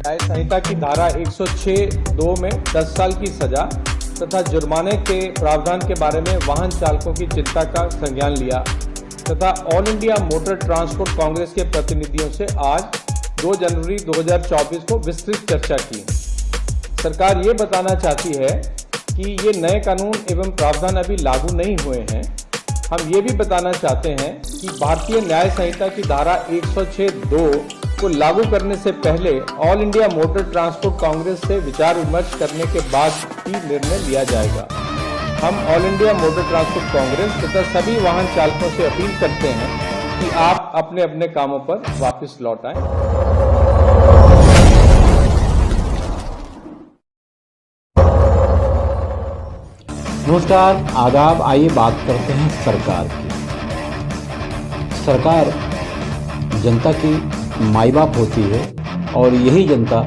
न्याय संहिता की धारा 106(2) में 10 साल की सजा तथा जुर्माने के प्रावधान के बारे में वाहन चालकों की चिंता का संज्ञान लिया तथा all India motor transport Congress के प्रतिनिधियों से आज 2 जनवरी 2024 को विस्तृत चर्चा की। सरकार ये बताना चाहती है कि ये नए कानून एवं प्रावधान अभी लागू नहीं हुए हैं। हम ये भी बताना चाहते हैं कि भारतीय न्याय संहिता की धारा 106(2) को लागू करने से पहले all India motor transport Congress से विचार विमर्श करने के बाद ही निर्णय लिया जाएगा। हम all India motor transport Congress तथा सभी वाहन चालकों से अपील करते हैं कि आप अपने अपने कामों पर वापस लौट आएं। नमस्कार, आदाब। आइए बात करते हैं सरकार की। सरकार जनता की माई बाप होती है और यही जनता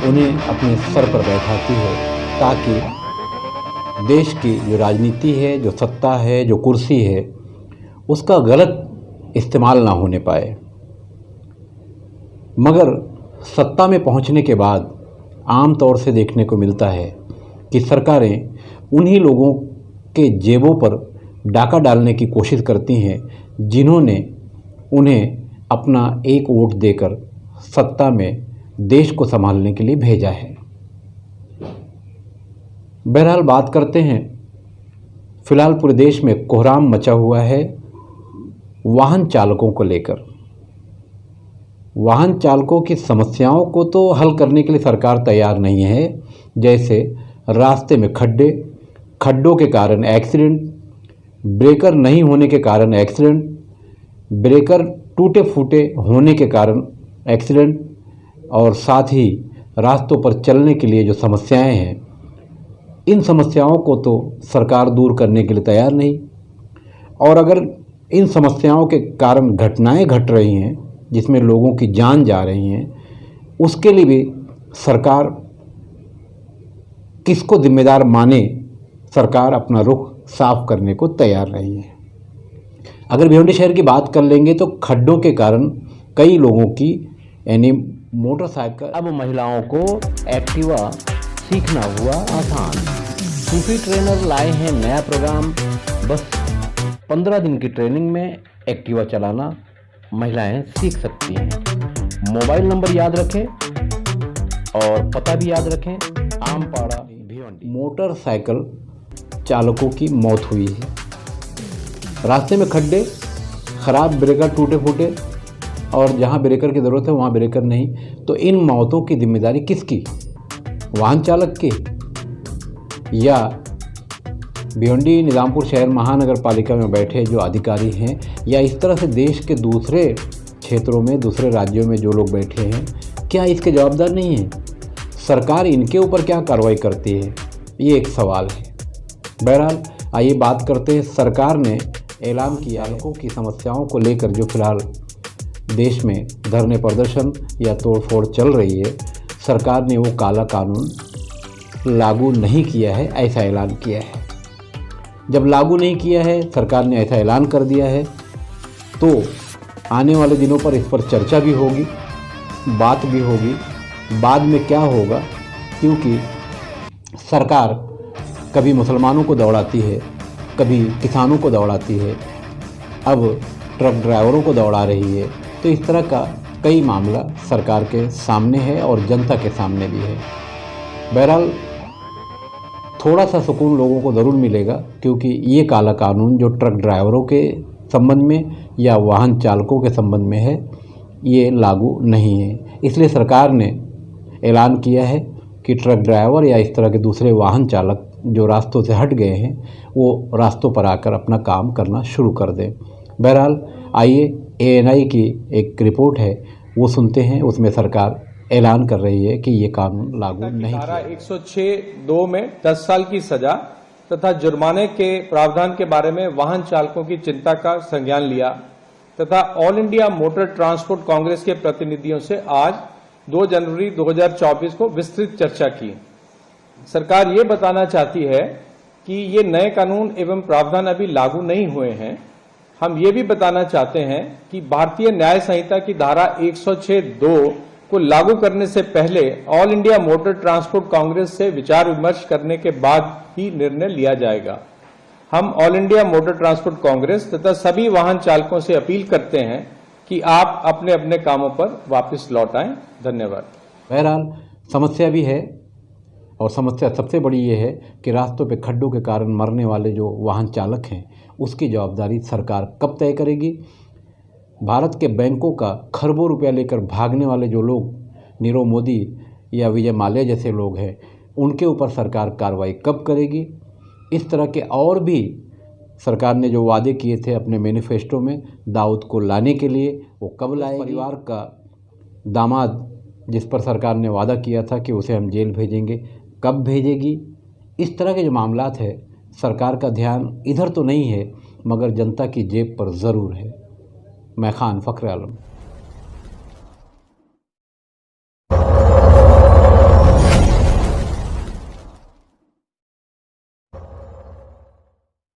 उन्हें अपने सर पर बैठाती है ताकि देश की जो राजनीति है, जो सत्ता है, जो कुर्सी है, उसका गलत इस्तेमाल ना होने पाए। मगर सत्ता में पहुंचने के बाद आम तौर से देखने को मिलता है कि सरकारें उन्हीं लोगों के जेबों पर डाका डालने की कोशिश करती हैं जिन्होंने उन्हें अपना एक वोट देकर सत्ता में देश को संभालने के लिए भेजा है। बहरहाल बात करते हैं, फिलहाल पूरे देश में कोहराम मचा हुआ है वाहन चालकों को लेकर। वाहन चालकों की समस्याओं को तो हल करने के लिए सरकार तैयार नहीं है। जैसे रास्ते में खड्डों के कारण एक्सीडेंट, ब्रेकर नहीं होने के कारण एक्सीडेंट, ब्रेकर टूटे फूटे होने के कारण एक्सीडेंट, और साथ ही रास्तों पर चलने के लिए जो समस्याएं हैं, इन समस्याओं को तो सरकार दूर करने के लिए तैयार नहीं। और अगर इन समस्याओं के कारण घटनाएं घट रही हैं जिसमें लोगों की जान जा रही हैं, उसके लिए भी सरकार किसको जिम्मेदार माने, सरकार अपना रुख साफ करने को तैयार नहीं है। अगर भिवंडी शहर की बात कर लेंगे तो खड्डों के कारण कई लोगों की यानी मोटरसाइकिल, अब महिलाओं को एक्टिवा सीखना हुआ आसान। सूफी ट्रेनर लाए हैं नया प्रोग्राम। बस 15 दिन की ट्रेनिंग में एक्टिवा चलाना महिलाएं सीख सकती हैं। मोबाइल नंबर याद रखें और पता भी याद रखें, आमपाड़ा भिवंडी। मोटरसाइकिल चालकों की मौत हुई है। रास्ते में खड्डे, ख़राब ब्रेकर, टूटे फूटे, और जहां ब्रेकर की ज़रूरत है वहां ब्रेकर नहीं। तो इन मौतों की जिम्मेदारी किसकी? वाहन चालक की, या भिवंडी निज़ामपुर शहर महानगर पालिका में बैठे जो अधिकारी हैं, या इस तरह से देश के दूसरे क्षेत्रों में, दूसरे राज्यों में जो लोग बैठे हैं, क्या इसके जवाबदार नहीं हैं? सरकार इनके ऊपर क्या कार्रवाई करती है, ये एक सवाल है। बहरहाल आइए बात करते हैं, सरकार ने ऐलान किया चालकों की समस्याओं को लेकर जो फिलहाल देश में धरने प्रदर्शन या तोड़फोड़ चल रही है, सरकार ने वो काला कानून लागू नहीं किया है, ऐसा ऐलान किया है। जब लागू नहीं किया है, सरकार ने ऐसा ऐलान कर दिया है, तो आने वाले दिनों पर इस पर चर्चा भी होगी, बात भी होगी। बाद में क्या होगा, क्योंकि सरकार कभी मुसलमानों को दौड़ाती है, कभी किसानों को दौड़ाती है, अब ट्रक ड्राइवरों को दौड़ा रही है। तो इस तरह का कई मामला सरकार के सामने है और जनता के सामने भी है। बहरहाल थोड़ा सा सुकून लोगों को ज़रूर मिलेगा, क्योंकि ये काला कानून जो ट्रक ड्राइवरों के संबंध में या वाहन चालकों के संबंध में है, ये लागू नहीं है। इसलिए सरकार ने ऐलान किया है कि ट्रक ड्राइवर या इस तरह के दूसरे वाहन चालक जो रास्तों से हट गए हैं, वो रास्तों पर आकर अपना काम करना शुरू कर दें। बहरहाल आइए ANI की एक रिपोर्ट है, वो सुनते हैं। उसमें सरकार ऐलान कर रही है कि ये कानून लागू नहीं। धारा 106(2) में 10 साल की सजा तथा जुर्माने के प्रावधान के बारे में वाहन चालकों की चिंता का संज्ञान लिया तथा all India motor transport Congress के प्रतिनिधियों से आज 2 जनवरी 2024 को विस्तृत चर्चा की। सरकार ये बताना चाहती है कि ये नए कानून एवं प्रावधान अभी लागू नहीं हुए हैं। हम ये भी बताना चाहते हैं कि भारतीय न्याय संहिता की धारा 106(2) को लागू करने से पहले all India motor transport Congress से विचार विमर्श करने के बाद ही निर्णय लिया जाएगा। हम all India motor transport Congress तथा सभी वाहन चालकों से अपील करते हैं कि आप अपने अपने कामों पर वापस लौट आएं। धन्यवाद। बहरहाल समस्या भी है, और समस्या सबसे बड़ी ये है कि रास्तों पे खड्डों के कारण मरने वाले जो वाहन चालक हैं उसकी जवाबदारी सरकार कब तय करेगी। भारत के बैंकों का खरबों रुपया लेकर भागने वाले जो लोग नीरव मोदी या विजय माल्या जैसे लोग हैं उनके ऊपर सरकार कार्रवाई कब करेगी। इस तरह के और भी सरकार ने जो वादे किए थे अपने मैनिफेस्टो में दाऊद को लाने के लिए, वो कब लाएगी। परिवार का दामाद जिस पर सरकार ने वादा किया था कि उसे हम जेल भेजेंगे, कब भेजेगी। इस तरह के जो मामलात है सरकार का ध्यान इधर तो नहीं है मगर जनता की जेब पर ज़रूर है। मैं खान फ़ख्र आलम।